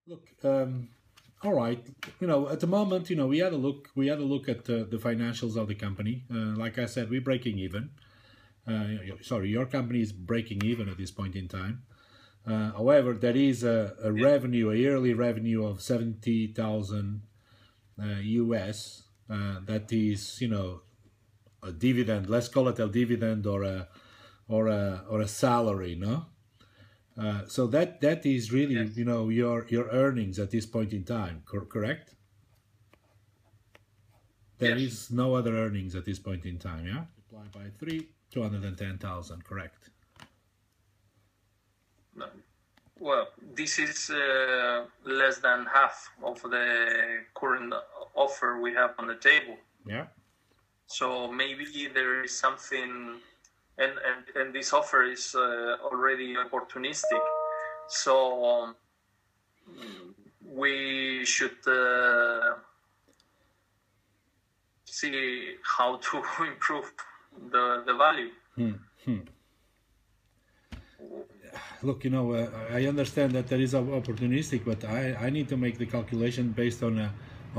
Look, all right. At the moment, we had a look. We had a look at the financials of the company. Like I said, we're breaking even. Sorry, your company is breaking even at this point in time. However, there is a revenue, a yearly revenue of 70,000 US. That is, a dividend. Let's call it a dividend or a salary, no? So that is really, Yes. your earnings at this point in time. Correct? There Yes. is no other earnings at this point in time. Yeah. Multiply by three, 210,000. Correct. No. Well, this is less than half of the current offer we have on the table. Yeah. So maybe there is something, and this offer is already opportunistic. So we should see how to improve the value. Look, I understand that there is opportunistic, but I need to make the calculation based on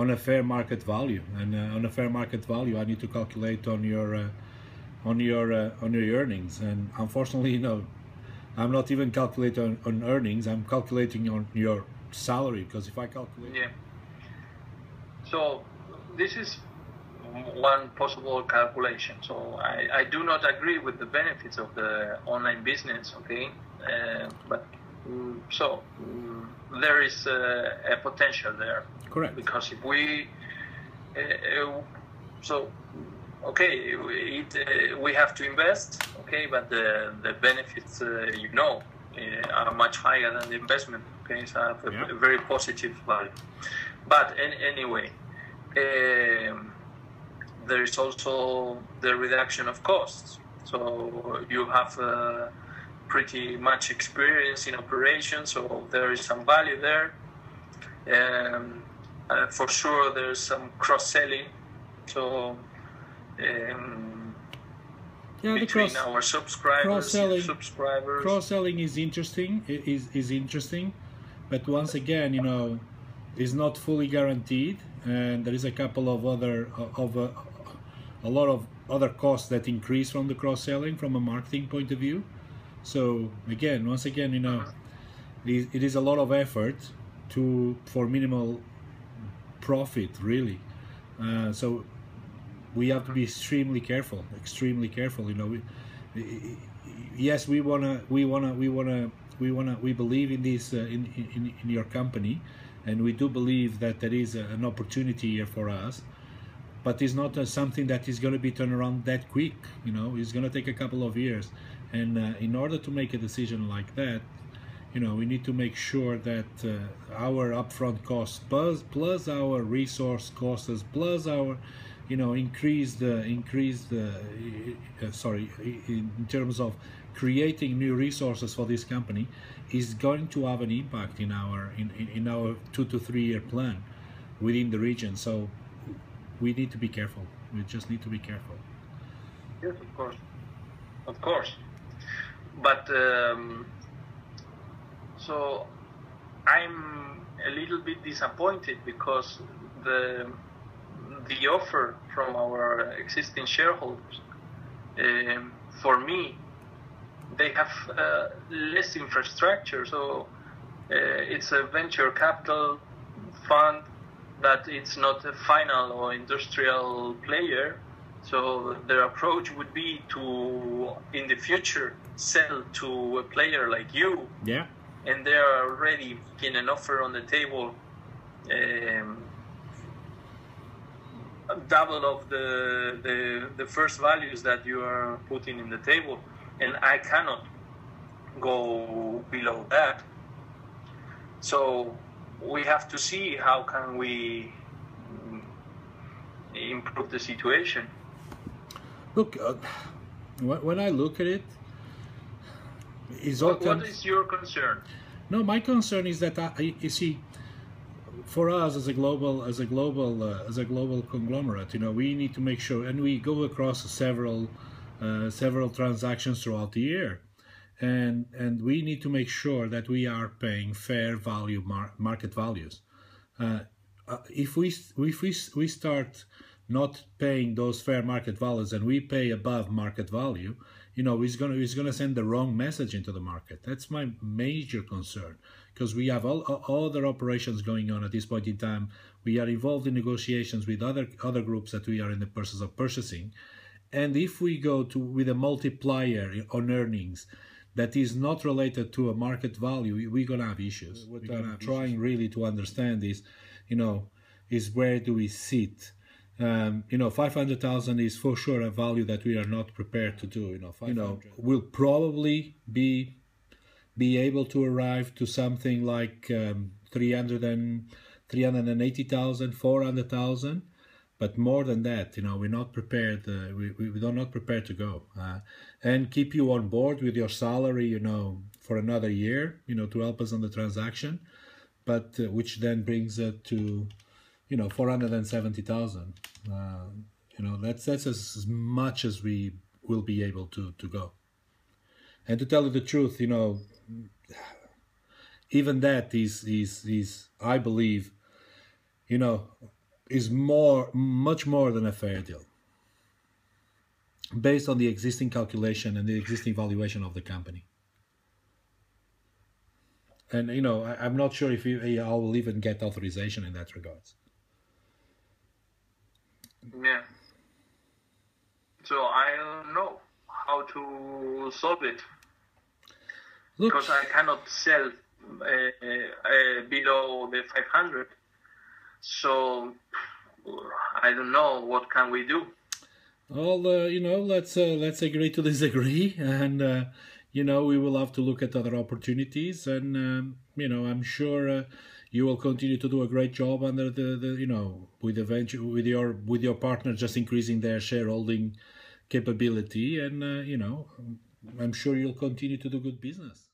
a fair market value, and on a fair market value, I need to calculate on your earnings, and unfortunately, I'm not even calculating on earnings. I'm calculating on your salary, because if I calculate, Yeah. So this is one possible calculation. So I do not agree with the benefits of the online business, okay? But there is a potential there. correct, Because if we, so okay, we have to invest, okay, but the benefits, are much higher than the investment, okay, so have a very positive value. But anyway, there is also the reduction of costs. So you have pretty much experience in operations, so there is some value there. For sure, there's some cross-selling. So between our subscribers, cross-selling is interesting. Is interesting, but once again, is not fully guaranteed, and there is a couple of a lot of other costs that increase from the cross-selling from a marketing point of view. So again, once again, it is a lot of effort for minimal profit, really. So we have to be extremely careful. Yes, we believe in this in your company, and we do believe that there is an opportunity here for us. But it's not something that is going to be turned around that quick. It's going to take a couple of years, and in order to make a decision like that, we need to make sure that our upfront costs plus our resource costs plus our increased in terms of creating new resources for this company is going to have an impact in our 2 to 3 year plan within the region. So we need to be careful. We just need to be careful. Yes, of course. But so I'm a little bit disappointed because the offer from our existing shareholders, for me, they have less infrastructure. So it's a venture capital fund that it's not a final or industrial player. So their approach would be to, in the future, sell to a player like you. Yeah. And they are already making an offer on the table, double of the first values that you are putting in the table, and I cannot go below that. So we have to see how can we improve the situation. Look, when I look at it, what is your concern? No, my concern is that you see, for us as a global conglomerate, we need to make sure, and we go across several transactions throughout the year, and we need to make sure that we are paying fair value market values. If we start not paying those fair market values and we pay above market value, it's gonna send the wrong message into the market. That's my major concern, because we have all other operations going on at this point in time. We are involved in negotiations with other groups that we are in the process of purchasing, and if we go with a multiplier on earnings that is not related to a market value, we're gonna have issues. What I'm trying really to understand is, is where do we sit? 500,000 is for sure a value that we are not prepared to do. We'll probably be able to arrive to something like 380,000, 400,000, but more than that, we're not prepared. We're not prepared to go and keep you on board with your salary, for another year, to help us on the transaction, but which then brings it to 470,000. That's as much as we will be able to go. And to tell you the truth, even that is I believe, is much more than a fair deal, based on the existing calculation and the existing valuation of the company. And I'm not sure if I will even get authorization in that regards. Yeah. So I don't know how to solve it. Look, because I cannot sell below the 500. So I don't know, what can we do? Well, let's agree to disagree, and we will have to look at other opportunities, and I'm sure you will continue to do a great job under with your partner just increasing their shareholding capability, and I'm sure you'll continue to do good business.